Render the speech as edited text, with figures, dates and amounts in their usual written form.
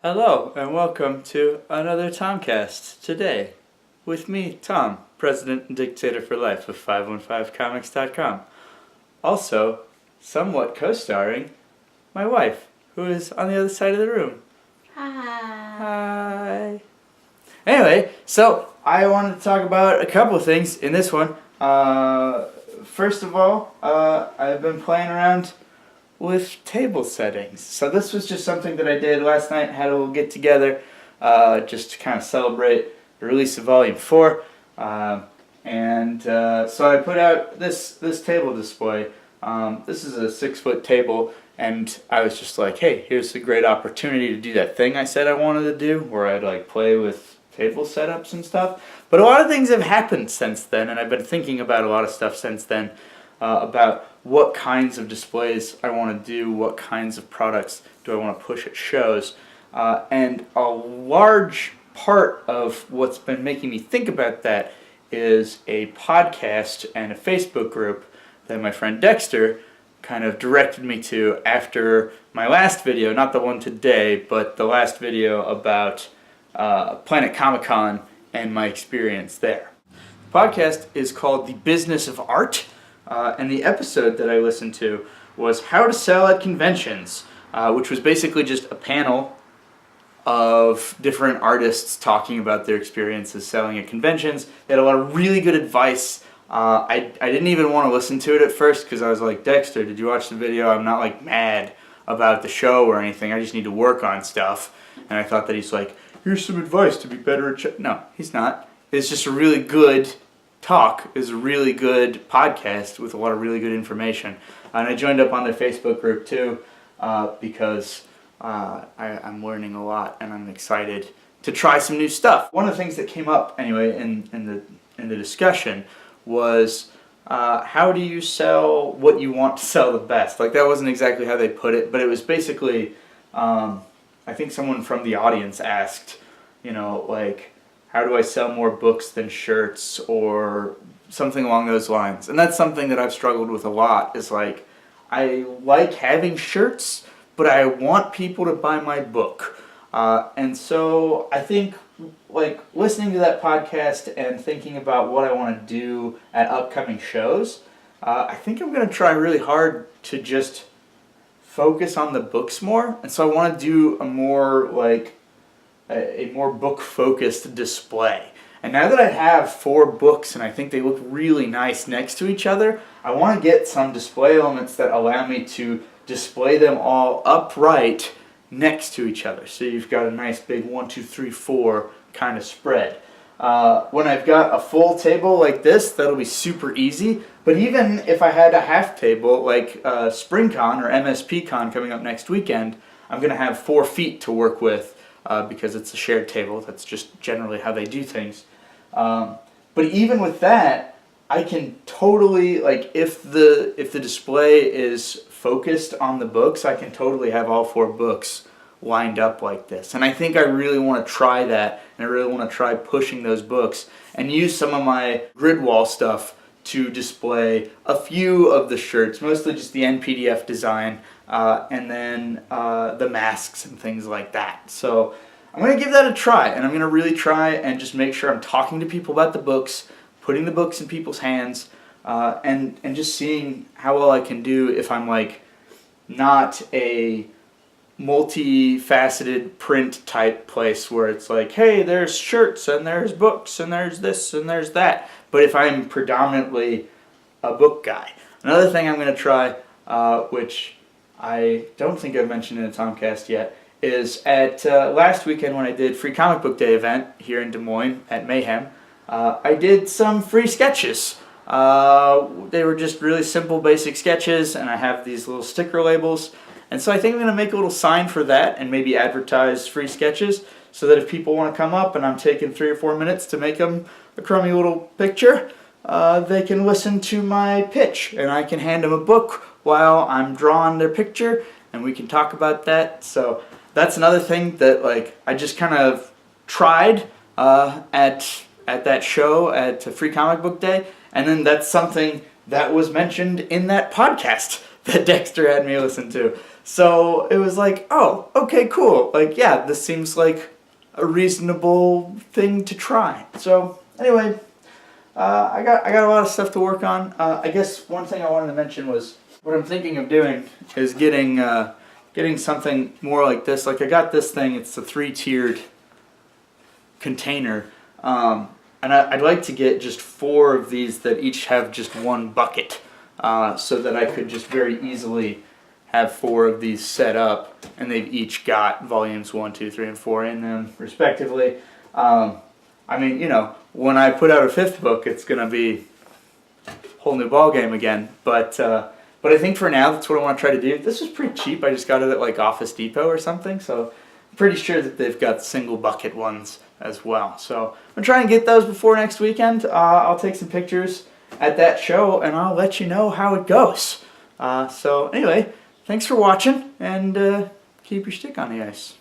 Hello and welcome to another Tomcast today with me, Tom, President and Dictator for Life of 515comics.com. Also, somewhat co-starring my wife, who is on the other side of the room. Hi. Anyway, so I wanted to talk about a couple of things in this one. First of all, I've been playing around with table settings. So this was just something that I did last night, had a little get together just to kind of celebrate the release of Volume 4. So I put out this table display. This is a 6-foot table, and I was just like, hey, here's a great opportunity to do that thing I said I wanted to do, where I'd like play with table setups and stuff. But a lot of things have happened since then, and I've been thinking about a lot of stuff since then, about what kinds of displays I want to do, what kinds of products do I want to push at shows. And a large part of what's been making me think about that is a podcast and a Facebook group that my friend Dexter kind of directed me to after my last video, not the one today, but the last video about Planet Comic-Con and my experience there. The podcast is called The Business of Art. And the episode that I listened to was How to Sell at Conventions, which was basically just a panel of different artists talking about their experiences selling at conventions. They had a lot of really good advice. I didn't even want to listen to it at first because I was like, Dexter, did you watch the video? I'm not like mad about the show or anything. I just need to work on stuff. And I thought that he's like, here's some advice to be better at No, he's not. It's just a really good talk, is a really good podcast with a lot of really good information. And I joined up on their Facebook group too because I'm learning a lot and I'm excited to try some new stuff. One of the things that came up anyway in the discussion was how do you sell what you want to sell the best? Like, that wasn't exactly how they put it, but it was basically I think someone from the audience asked, like, how do I sell more books than shirts, or something along those lines. And that's something that I've struggled with a lot, is like, I like having shirts, but I want people to buy my book. And so I think, like, listening to that podcast and thinking about what I want to do at upcoming shows, I think I'm going to try really hard to just focus on the books more. And so I want to do a more book-focused display. And now that I have 4 books and I think they look really nice next to each other, I want to get some display elements that allow me to display them all upright next to each other. So you've got a nice big 1, 2, 3, 4 kind of spread. When I've got a full table like this, that'll be super easy. But even if I had a half table, like SpringCon or MSPCon coming up next weekend, I'm going to have 4 feet to work with. Because it's a shared table. That's just generally how they do things. But even with that, I can totally, like, if the display is focused on the books, I can totally have all 4 books lined up like this. And I think I really want to try that, and I really want to try pushing those books and use some of my grid wall stuff to display a few of the shirts, mostly just the NPDF design, and then the masks and things like that. So I'm going to give that a try, and I'm going to really try and just make sure I'm talking to people about the books, putting the books in people's hands, and just seeing how well I can do if I'm like not a multifaceted print type place where it's like, hey, there's shirts and there's books and there's this and there's that. But if I'm predominantly a book guy. Another thing I'm going to try, which I don't think I've mentioned in a Tomcast yet, is at last weekend when I did Free Comic Book Day event here in Des Moines at Mayhem, I did some free sketches. They were just really simple, basic sketches, and I have these little sticker labels. And so I think I'm going to make a little sign for that and maybe advertise free sketches so that if people want to come up and I'm taking 3 or 4 minutes to make them a crummy little picture, they can listen to my pitch and I can hand them a book while I'm drawing their picture and we can talk about that. So that's another thing that, like, I just kind of tried at that show at Free Comic Book Day, and then that's something that was mentioned in that podcast that Dexter had me listen to. So it was like, oh, okay, cool. Like, yeah, this seems like a reasonable thing to try. So anyway, I got a lot of stuff to work on. I guess one thing I wanted to mention was what I'm thinking of doing is getting something more like this. Like I got this thing. It's a 3-tiered container, and I'd like to get just 4 of these that each have just one bucket, so that I could just very easily have 4 of these set up, and they've each got volumes 1, 2, 3, and 4 in them, respectively. I mean, when I put out a 5th book, it's gonna be a whole new ball game again. But I think for now, that's what I want to try to do. This was pretty cheap. I just got it at like Office Depot or something, so I'm pretty sure that they've got single bucket ones as well. So I'm trying to get those before next weekend. I'll take some pictures at that show, and I'll let you know how it goes. So anyway, thanks for watching, and keep your stick on the ice.